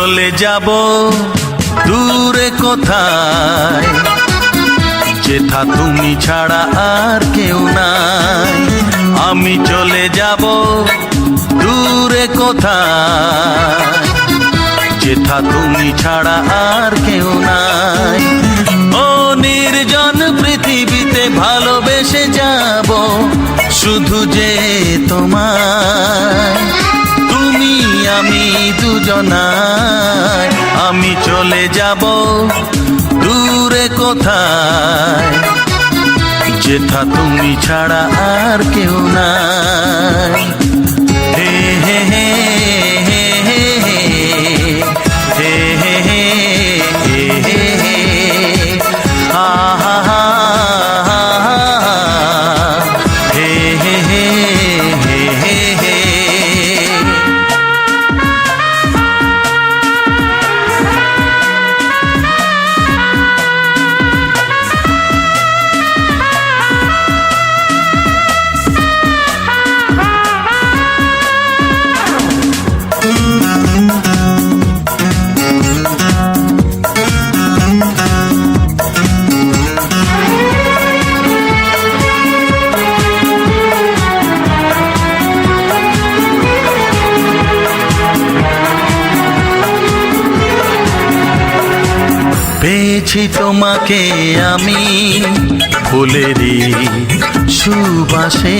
চলে যাব দূরে কোথায়, যেথা তুমি ছাড়া আর কেউ নাই। আমি চলে যাব দূরে কোথায়, যেথা তুমি ছাড়া আর কেউ নাই। ও নির্জন পৃথিবীতে ভালোবেসে যাব শুধু যে তোমায়, তুমি আমি দুজনায়। আমি চলে যাব দূরে কোথায়, যেথা তুমি ছাড়া আর কেউ নাই। হে হে হে হে হে হে হে হে হে হে হা হা হা হে হে হে হে হে হে। পেয়েছি তোমাকে আমি ফুলেরই সুবাসে,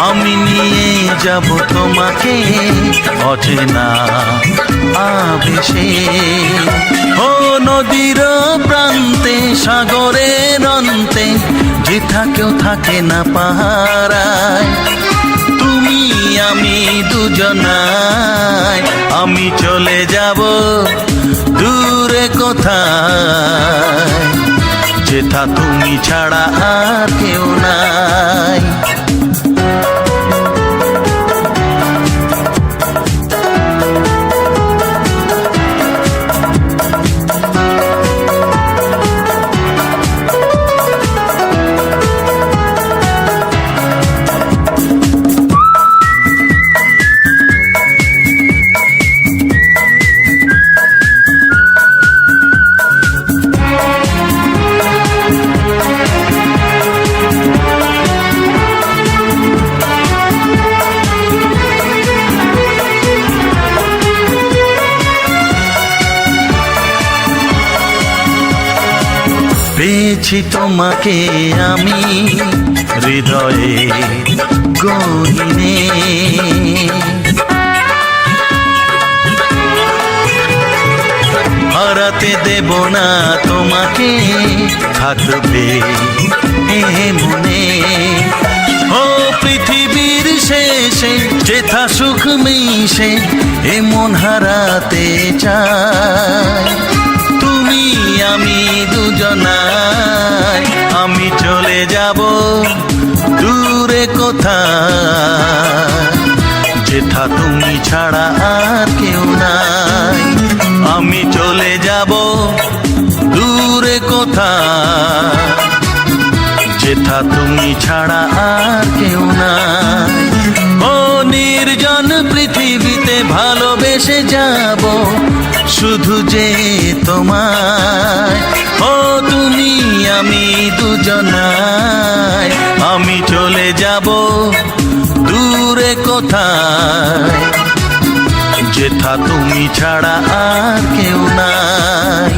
আমি নিয়ে যাব তোমাকে অচেনা আবেশে। ও নদীর প্রান্তে সাগরের অন্তে, যেথা কেউ থাকে না পাহারায়, তুমি আমি দুজনায়। আমি চলে যাব দূরে কোথায়, যেথা তুমি ছাড়া আর কেউ নাই। পেয়েছি তোমাকে আমি হৃদয়ে গহীনে, হারাতে দেব না তোমাকে, থাকবে এ মনে। ও পৃথিবীর শেষে যেথা সুখ মিশে, এ মন হারাতে চাই। তুমি আমি দুজনায়। আমি চলে যাব দূরে কোথায়, যেথা তুমি ছাড়া আর কেউ নাই। আমি চলে যাব দূরে কোথায়, যেথা তুমি ছাড়া আর কেউ নাই। ও নির্জন পৃথিবীতে ভালোবেসে যাব শুধু যে তোমায়। ও তুমি আমি দুজনায়। আমি চলে যাব দূরে কোথায়, যেথা তুমি ছাড়া আর কেউ নাই।